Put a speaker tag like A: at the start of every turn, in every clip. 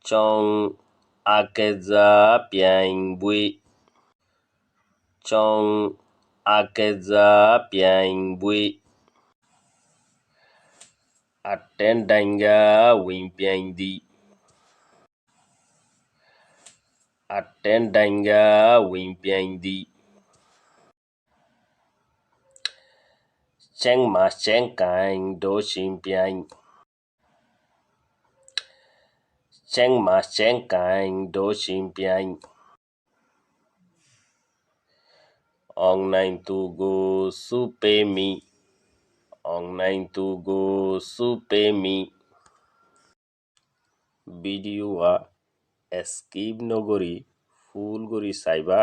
A: trong akeza piang bui trong akeza piang bui atendanga win piang di atendanga win piang di cheng ma cheng kain do xin piang cheng ma cheng kain do xin piang online to go supe mi online to go supe mi video skip nogori full gori saiba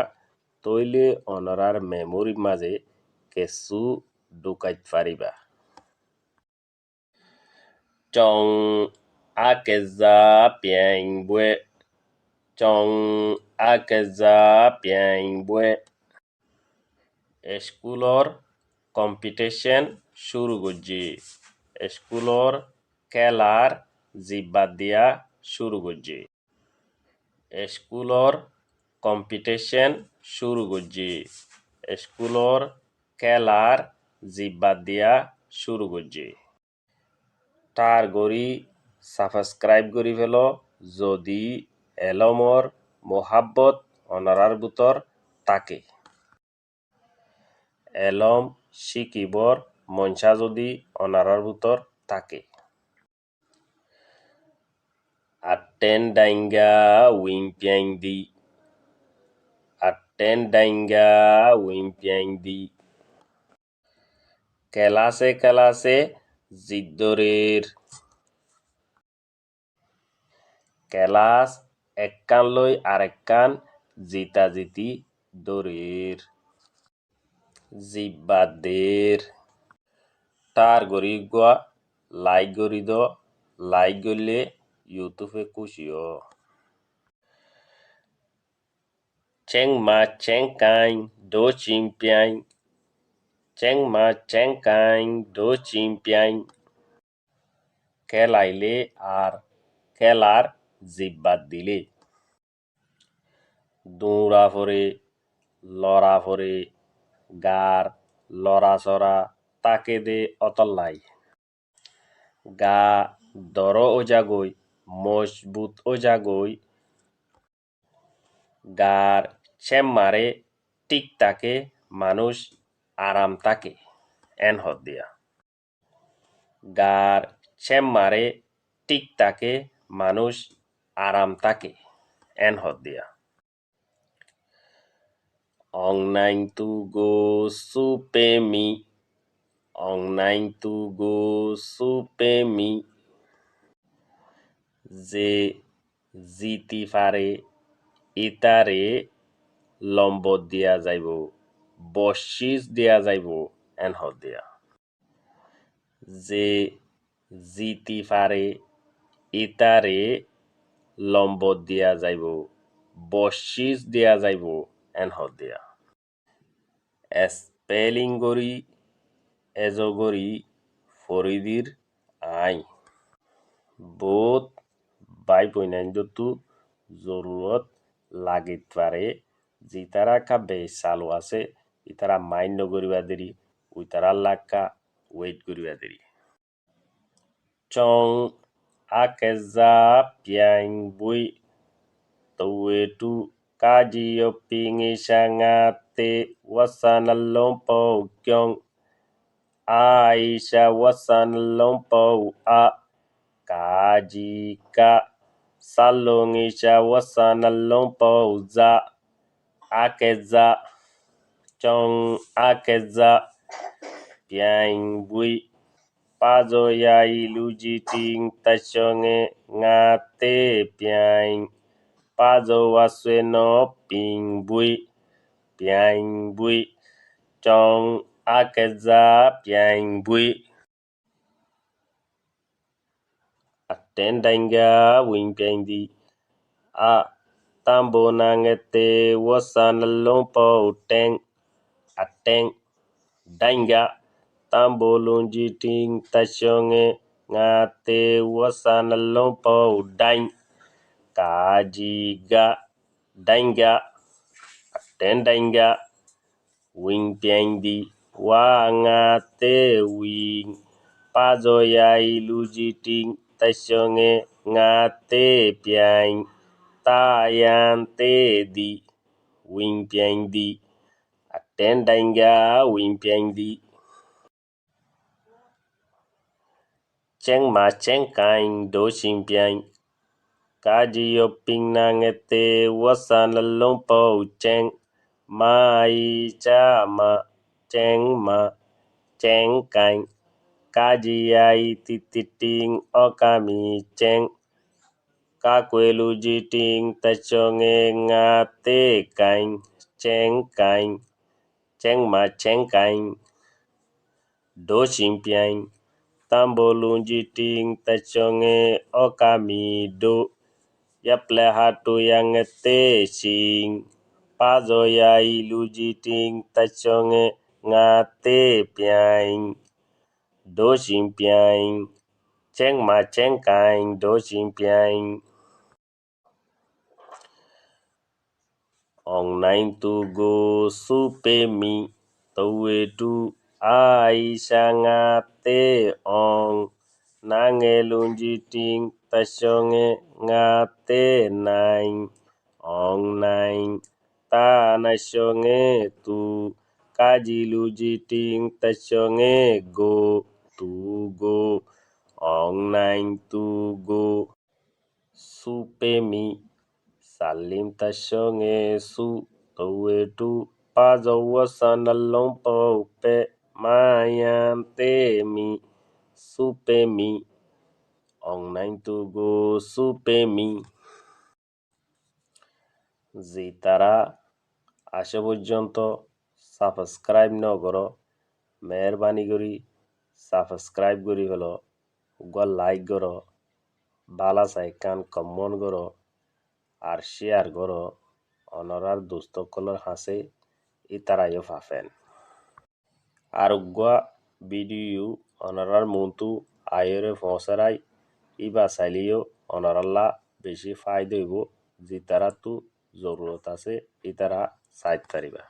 A: toile onorar memory maze kesu dukait fariba chong akeza piang bue chong akeza piang bue স্কুলৰ competition শুরু করছে স্কুলৰ খেলার জিব্বাত দিয়া শুরু করছে স্কুলৰ competition শুরু করছে স্কুলৰ খেলার জিব্বাত দিয়া শুরু করছে তার গড়ি সাবস্ক্রাইব করি ফেল যদি এলমৰ মোহাব্বত অনারার বুতর তাকে এলম শিকিবৰ মঞ্চা যদি অনারার বুতর থাকে atendanga wimpiang di atendanga wimpiang di kelase জিদ্দরের কেলাস এককান লৈ আরেককান জিতাজিতি দরের জিব্বাদের তার গরি গোয়া লাইক গরি দ লাইক গরলে ইউটিউবে খুশিও চেং মা চেং কাইং দো চিম্পিয়াইং চেং মা চেং কাইং দো চিম্পিয়াইং খেলাইলে আর খেলার জিব্বাত দিলে দৌড়া ফরে লড়া ফরে গার লড়াচড়া তাকে দে অতল্লাই গা দর ওজাগই মজবুত ওজাগই গার চেম্মারে টিক তাকে মানুষ আরাম তাকে এন হদ দিয়া গার চেম্মারে টিক তাকে মানুষ আরাম তাকে এন হদ দিয়া online to go supe mi online to go supe mi যে জিতি পারে ইতারে লম্বত দিয়া যাইব বশিস দিয়া যাইব এন হদ দিয়া যে জিতি পারে ইতারে লম্বত দিয়া যাইব বশিস দিয়া যাইব এন হদ দিয়া স্পেলিং গরি এজগরি ফরিদির আই বোধ বাই বইনাইন্দতু জরুরত লাগিত পারে জিতারা কাবে চালু আছে ইতারা মান্য করিবা দেরি উইতারা লাক্কা ওয়েট করিবা দেরি চং akeza piang bui tuwetu kajiyo pingi sangate wasana lompo kyong Aisha wasana lompo a kajika salongisha wasana lompo za akeza chong akeza piang bui pazo ya iluji ting tachonge ngate piang pazo waswe no ping bui piang bui chong akeza piang bui atendanga wing piang di a tambo nangete wasana lompo teng ateng danga tambo lunji ting tachonge ngate wasana lompo dang kajiga dainga atten dainga wing piangdi wangate wing pazoyai lujiting tasyonge ngate piang tayante di wing piangdi atten dainga wing piangdi cheng ma cheng kain do sing piang kaji yo ping nangete wasan lalong po cheng mai cha ma cheng ma cheng kain kaji ai tititing okami cheng kakwelu jiting tachonge ngate kain cheng ma cheng kain do sing piang tambolun jiting tachonge okami do yaple hatu yangete sing pazoyai lujiting tachonge ngate piang do sing piang cheng ma cheng kain do sing piang ong nine to go supe mi towe tu ai sangate ong nangelun jiting tachonge ngate nine ong nine ta nasyonge tu kajilu jiting tachonge go tu go ong nine to go supe mi salim tasyonge su towe tu pazo wasan lalong po pe mayante mi supe mi ong nine to go supe mi জিতারা আসে পর্যন্ত subscribe নকর মেহরবানি করি subscribe করি হলো like কর বালা চাইকান comment কর আর share কর অনরার দোস্তকলর হাসে ইতারাইও ফাফেন আর ভিডিও অনরার মন্তু আয়রে ফসরাই ইবা চাইলিও অনরাল্লা বেশি ফায়দা হইব জিতারা তু জরুরত আছে ইতারা সাইড পারিবা